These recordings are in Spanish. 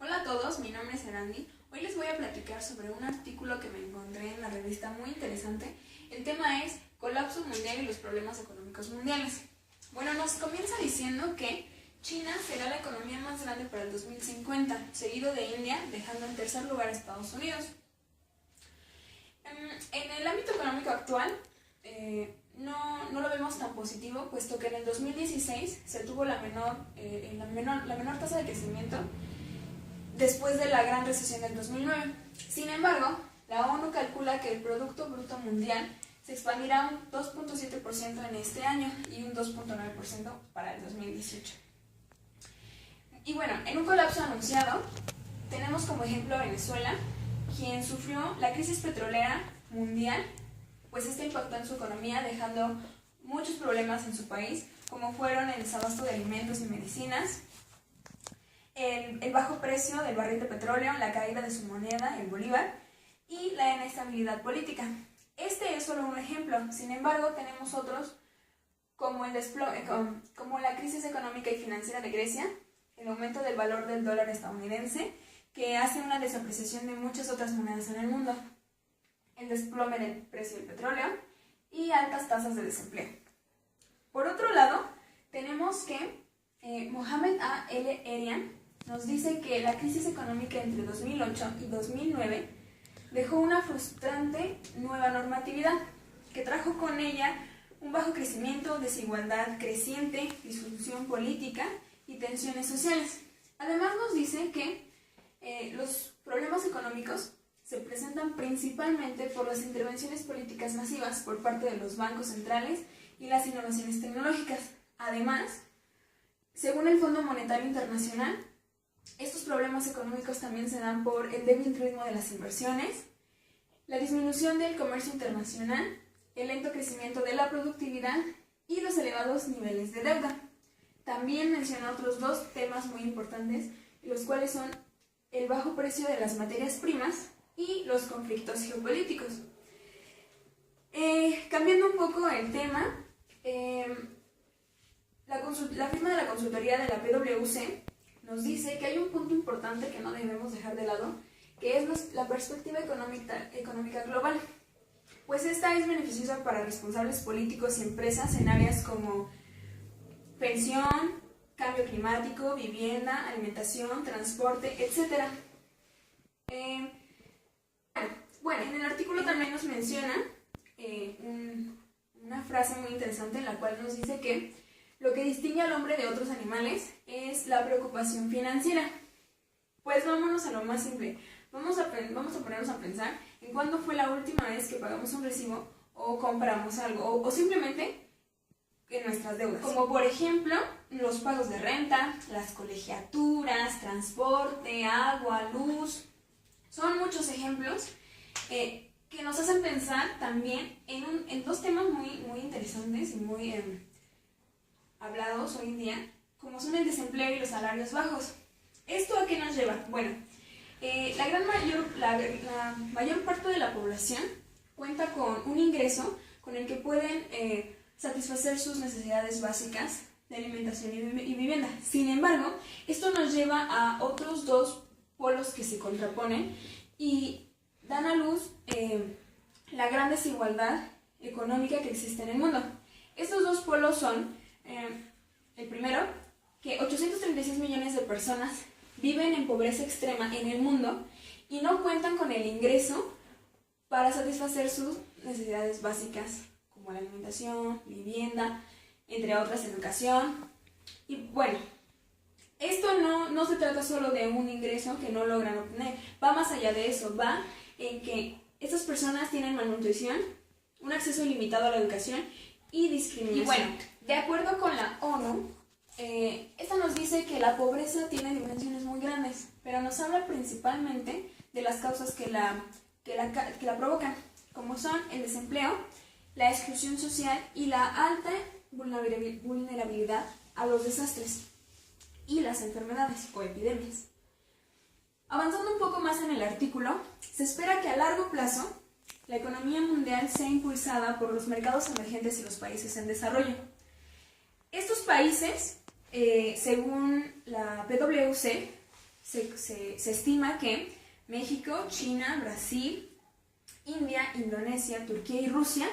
Hola a todos, mi nombre es Erandi. Hoy les voy a platicar sobre un artículo que me encontré en la revista muy interesante. El tema es Colapso mundial y los problemas económicos mundiales. Bueno, nos comienza diciendo que China será la economía más grande para el 2050, seguido de India, dejando en tercer lugar a Estados Unidos. En el ámbito económico actual, no lo vemos tan positivo, puesto que en el 2016 se tuvo la menor tasa de crecimiento después de la gran recesión del 2009. Sin embargo, la ONU calcula que el Producto Bruto Mundial se expandirá un 2.7% en este año y un 2.9% para el 2018. Y bueno, en un colapso anunciado, tenemos como ejemplo a Venezuela, quien sufrió la crisis petrolera mundial, pues esta impactó en su economía, dejando muchos problemas en su país, como fueron el desabasto de alimentos y medicinas, el bajo precio del barril de petróleo, la caída de su moneda, el bolívar, y la inestabilidad política. Este es solo un ejemplo. Sin embargo, tenemos otros como la crisis económica y financiera de Grecia, el aumento del valor del dólar estadounidense, que hace una desapreciación de muchas otras monedas en el mundo, el desplome del precio del petróleo y altas tasas de desempleo. Por otro lado, tenemos que Mohamed A. El-Erian nos dice que la crisis económica entre 2008 y 2009 dejó una frustrante nueva normatividad que trajo con ella un bajo crecimiento, desigualdad creciente, disfunción política y tensiones sociales. Además nos dice que los problemas económicos se presentan principalmente por las intervenciones políticas masivas por parte de los bancos centrales y las innovaciones tecnológicas. Además, según el Fondo Monetario Internacional, estos problemas económicos también se dan por el débil ritmo de las inversiones, la disminución del comercio internacional, el lento crecimiento de la productividad y los elevados niveles de deuda. También menciona otros dos temas muy importantes, los cuales son el bajo precio de las materias primas y los conflictos geopolíticos. Cambiando un poco el tema, la firma de la consultoría de la PwC nos dice que hay un punto importante que no debemos dejar de lado, que es la perspectiva económica global, pues esta es beneficiosa para responsables políticos y empresas en áreas como pensión, cambio climático, vivienda, alimentación, transporte, etc. Bueno, en el artículo también nos menciona una frase muy interesante en la cual nos dice que lo que distingue al hombre de otros animales es la preocupación financiera. Pues vámonos a lo más simple. Vamos a ponernos a pensar en cuándo fue la última vez que pagamos un recibo o compramos algo, o simplemente en nuestras deudas. Como por ejemplo, los pagos de renta, las colegiaturas, transporte, agua, luz. Son muchos ejemplos que nos hacen pensar también en dos temas muy interesantes y muy hablados hoy en día, como son el desempleo y los salarios bajos. ¿Esto a qué nos lleva? Bueno, la mayor parte de la población cuenta con un ingreso con el que pueden satisfacer sus necesidades básicas de alimentación y vivienda. Sin embargo, esto nos lleva a otros dos polos que se contraponen y dan a luz la gran desigualdad económica que existe en el mundo. Estos dos polos son, el primero, que 836 millones de personas viven en pobreza extrema en el mundo y no cuentan con el ingreso para satisfacer sus necesidades básicas como la alimentación, vivienda, entre otras, educación. Y bueno, esto no se trata solo de un ingreso que no logran obtener, va más allá de eso, va en que estas personas tienen malnutrición, un acceso ilimitado a la educación y discriminación. Y bueno, de acuerdo con la ONU, esta nos dice que la pobreza tiene dimensiones muy grandes, pero nos habla principalmente de las causas que la provocan, como son el desempleo, la exclusión social y la alta vulnerabilidad a los desastres y las enfermedades o epidemias. Avanzando un poco más en el artículo, se espera que a largo plazo la economía mundial sea impulsada por los mercados emergentes y los países en desarrollo. Estos países, según la PwC, se estima que México, China, Brasil, India, Indonesia, Turquía y Rusia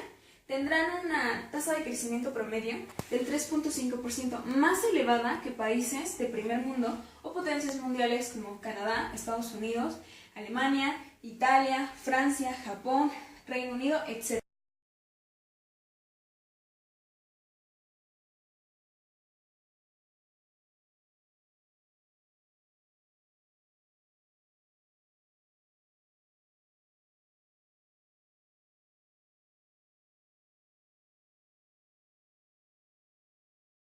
tendrán una tasa de crecimiento promedio del 3.5%, más elevada que países de primer mundo o potencias mundiales como Canadá, Estados Unidos, Alemania, Italia, Francia, Japón, Reino Unido, etc.